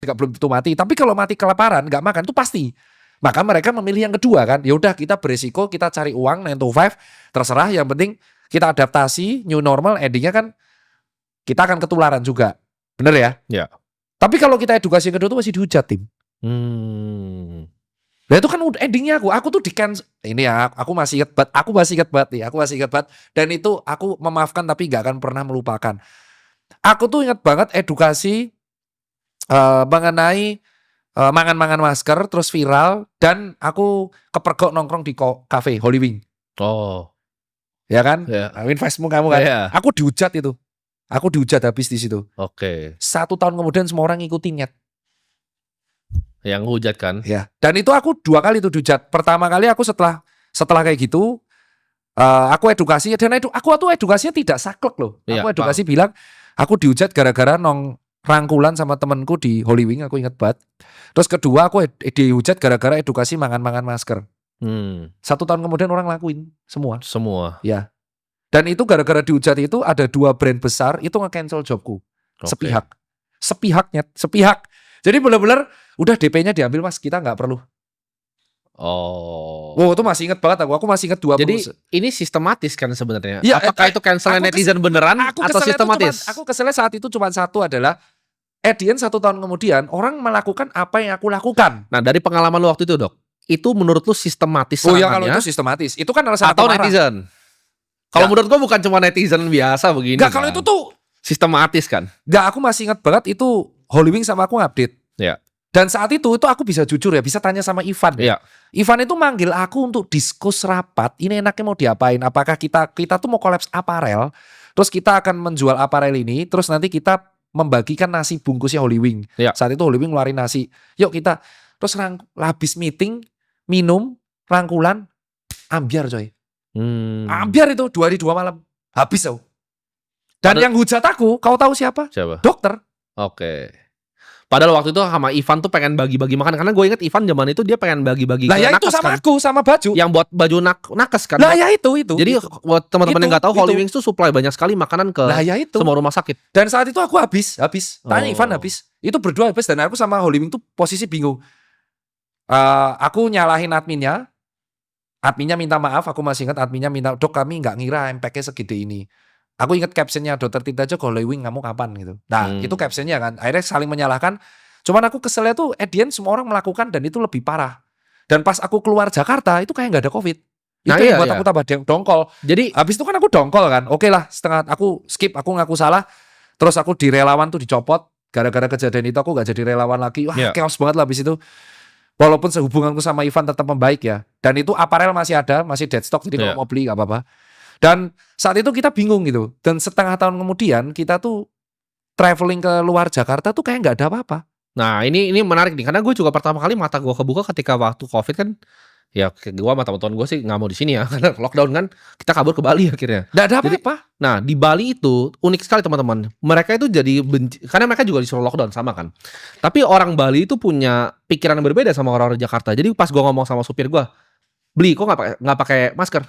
belum tentu mati. Tapi kalau mati kelaparan nggak makan itu pasti. Maka mereka memilih yang kedua kan. Ya udah kita beresiko, kita cari uang 9 to 5, terserah. Yang penting kita adaptasi new normal. Endingnya kan kita akan ketularan juga, bener ya? Ya. Tapi kalau kita edukasi yang kedua itu masih dihujat tim. Nah itu kan endingnya aku tuh di cancel. Ini ya aku masih ingat banget, aku masih ingat banget. Dan itu aku memaafkan tapi nggak akan pernah melupakan. Aku tuh ingat banget edukasi mengenai mangan-mangan masker terus viral dan aku kepergok nongkrong di cafe Holy Wing. Oh. Ya kan? Ya. Amin Facebookmu kamu kan. Ya. Aku dihujat itu. Aku dihujat habis di situ. Oke. 1 tahun kemudian semua orang ngikutin nyet. Yang hujat kan? Ya. Dan itu aku 2 kali itu dihujat. Pertama kali aku setelah kayak gitu aku edukasi dan aku tuh edukasinya tidak saklek loh. Ya, aku edukasi bilang aku dihujat gara-gara rangkulan sama temenku di Holy Wing, aku inget banget. Terus kedua aku dihujat gara-gara edukasi mangan-mangan masker. 1 tahun kemudian orang lakuin semua. Ya. Dan itu gara-gara dihujat itu ada 2 brand besar itu nge-cancel jobku. Sepihak. Jadi benar-benar udah DP-nya diambil mas, kita nggak perlu. Oh. Wow, itu masih inget banget aku masih inget 20. Jadi ini sistematis kan sebenarnya. Ya, apakah itu cancel netizen beneran atau sistematis? Aku keselnya saat itu cuma satu adalah at the end 1 tahun kemudian orang melakukan apa yang aku lakukan. Nah dari pengalaman lu waktu itu dok, itu menurut lu sistematis? Oh ya kalau itu sistematis, itu kan alasan atau netizen? Kalau menurut gua bukan cuma netizen biasa begini. Enggak, kalau itu tuh sistematis kan? Enggak, aku masih ingat banget itu Holy Wing sama aku update. Ya. Dan saat itu aku bisa jujur ya, bisa tanya sama Ivan. Ya. Ivan itu manggil aku untuk diskus rapat. Ini enaknya mau diapain? Apakah kita tuh mau kolaps aparel? Terus kita akan menjual aparel ini. Terus nanti kita membagikan nasi bungkusnya Holy Wing. Ya. Saat itu Holy Wing ngeluarin nasi. Yuk kita. Terus habis meeting, minum, rangkulan, ambiar coy. Ambiar itu 2 hari 2 malam. Habis aku. Dan yang hujat aku, kau tahu siapa? Siapa? Dokter. Oke. Padahal waktu itu sama Ivan tuh pengen bagi-bagi makan. Karena gue inget Ivan zaman itu dia pengen bagi-bagi. Lah ya itu sama kan? Aku sama baju. Yang buat baju nakes kan. Lah ya itu. Jadi buat teman-teman yang gak tahu Holy Wings tuh supply banyak sekali makanan ke semua rumah sakit. Dan saat itu aku habis. Tanya Ivan habis. Itu berdua habis dan aku sama Holy Wing tuh posisi bingung. Aku nyalahin adminnya. Adminnya minta maaf, aku masih ingat adminnya minta, dok kami nggak ngira impact-nya segede ini. Aku ingat captionnya, dokter Tirta aja Holy Wing kamu kapan gitu. Nah itu captionnya kan, akhirnya saling menyalahkan. Cuman aku keselnya tuh at the end semua orang melakukan dan itu lebih parah. Dan pas aku keluar Jakarta itu kayak nggak ada COVID. Itu yang buat aku tambah dongkol. Jadi habis itu kan aku dongkol kan, oke lah setengah aku skip, aku ngaku salah. Terus aku di relawan tuh dicopot, gara-gara kejadian itu aku nggak jadi relawan lagi. Wah chaos banget lah habis itu. Walaupun sehubunganku sama Ivan tetap membaik ya. Dan itu aparel masih ada, masih dead stock. Jadi kalau mau beli gak apa-apa. Dan saat itu kita bingung gitu. Dan setengah tahun kemudian kita tuh traveling ke luar Jakarta tuh kayak gak ada apa-apa. Nah ini menarik nih. Karena gue juga pertama kali mata gue kebuka ketika waktu COVID kan. Ya gue sama teman-teman gue sih gak mau di sini ya. Karena lockdown kan kita kabur ke Bali akhirnya. Gak ada apa-apa. Nah di Bali itu unik sekali teman-teman. Mereka itu jadi benci. Karena mereka juga disuruh lockdown sama kan. Tapi orang Bali itu punya pikiran yang berbeda sama orang-orang Jakarta. Jadi pas gue ngomong sama supir gue, beli kok nggak pakai masker?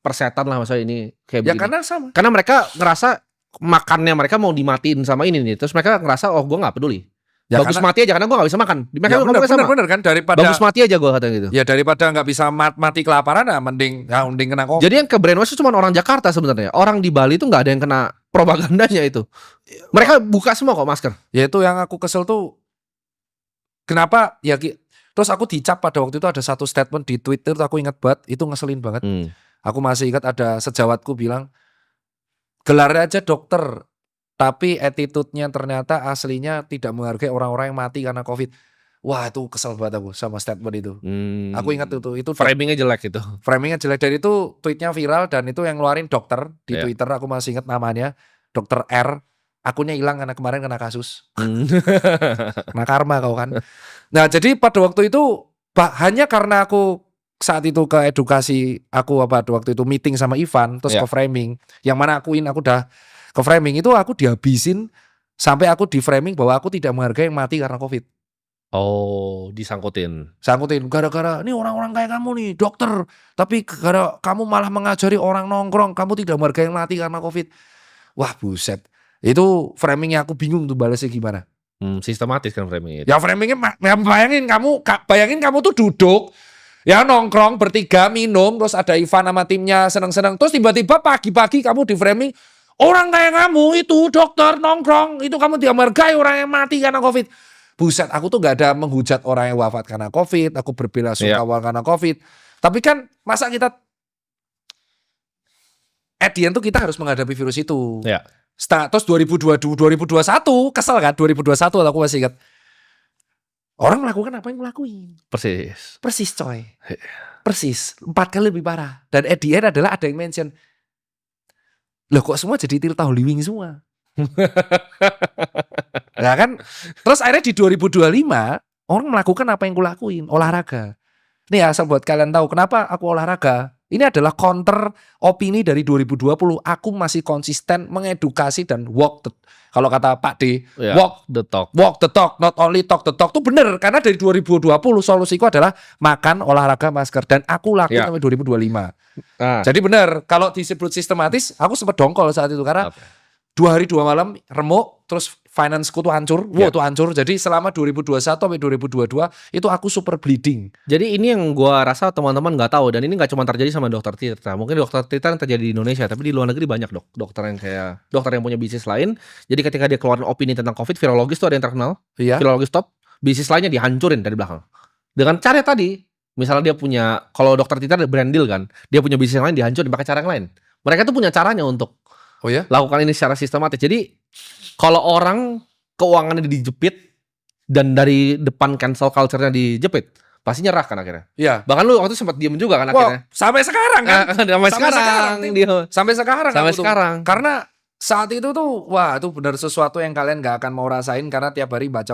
Persetan lah masa ini kayak begini. Karena sama. Karena mereka ngerasa makannya mereka mau dimatiin sama ini nih. Terus mereka ngerasa gue nggak peduli. Ya bagus karena, mati aja karena gue gak bisa makan. Ya bener kan daripada bagus mati aja gue kata gitu. Ya daripada gak bisa mati kelaparan ya mending kena COVID. Jadi yang ke brainwash itu cuma orang Jakarta sebenarnya. Orang di Bali itu gak ada yang kena propagandanya itu. Mereka buka semua kok masker. Ya itu yang aku kesel tuh. Kenapa ya terus aku dicap pada waktu itu ada satu statement di Twitter aku ingat banget. Itu ngeselin banget. Aku masih ingat ada sejawatku bilang gelarnya aja dokter. Tapi attitude-nya ternyata aslinya tidak menghargai orang-orang yang mati karena COVID. Wah itu kesel banget aku sama statement itu. Aku ingat itu framingnya jelek itu. Framingnya jelek dan itu tweetnya viral dan itu yang ngeluarin dokter di Twitter. Aku masih ingat namanya Dokter R. Akunnya hilang karena kemarin kena kasus. Kena karma kau kan. Nah jadi pada waktu itu hanya karena aku saat itu ke edukasi aku waktu itu meeting sama Ivan terus ke framing. Yang mana aku udah ke framing itu aku dihabisin sampai aku di framing bahwa aku tidak menghargai yang mati karena COVID. Oh, disangkutin. Sangkutin gara-gara ini orang-orang kayak kamu nih dokter, tapi gara kamu malah mengajari orang nongkrong, kamu tidak menghargai yang mati karena COVID. Wah buset, itu framingnya aku bingung tuh balasnya gimana. Sistematis kan framing itu. Ya framingnya, bayangin kamu tuh duduk, ya nongkrong bertiga minum, terus ada Ivan sama timnya seneng-seneng, terus tiba-tiba pagi-pagi kamu di framing, orang kayak kamu itu dokter nongkrong, itu kamu dihargai orang yang mati karena COVID. Buset, aku tuh gak ada menghujat orang yang wafat karena COVID, aku berbela sungkawa karena COVID. Tapi kan masa kita at the end tuh kita harus menghadapi virus itu. Ya. Terus 2021 kesel kan 2021 aku masih ingat. Orang melakukan apa yang ngelakuin. Persis coy. Persis. 4 kali lebih parah. Dan at the end adalah ada yang mention, loh kok semua jadi Tirta Holiwing semua. Nah kan. Terus akhirnya di 2025 orang melakukan apa yang kulakuin. Olahraga. Nih asal buat kalian tahu kenapa aku olahraga. Ini adalah counter opini dari 2020. Aku masih konsisten mengedukasi dan kalau kata Pak D, walk the talk, not only talk the talk. Itu bener, karena dari 2020 solusiku adalah makan, olahraga, masker. Dan aku lakuin sampai 2025. Jadi bener, kalau disebut sistematis, aku sempat dongkol saat itu. Karena 2 hari 2 malam remuk, terus financeku tuh hancur. Tuh hancur. Jadi selama 2021 sampai 2022 itu aku super bleeding. Jadi ini yang gua rasa teman-teman nggak tahu, dan ini nggak cuma terjadi sama dokter Tirta. Mungkin dokter Tirta yang terjadi di Indonesia, tapi di luar negeri banyak dokter yang punya bisnis lain. Jadi ketika dia keluarin opini tentang COVID, virologis tuh ada yang terkenal. Virologis top, bisnis lainnya dihancurin dari belakang. Dengan cara tadi, misalnya dia punya, kalau dokter Tirta ada brand deal kan, dia punya bisnis yang lain dihancurin pakai cara yang lain. Mereka tuh punya caranya untuk lakukan ini secara sistematis. Jadi kalau orang keuangannya dijepit dan dari depan cancel culture-nya dijepit, pasti nyerah kan akhirnya. Iya. Bahkan lu waktu itu sempat diem juga kan akhirnya. Sampai sekarang kan. Sampai sekarang. Karena saat itu tuh, wah itu benar sesuatu yang kalian gak akan mau rasain karena tiap hari baca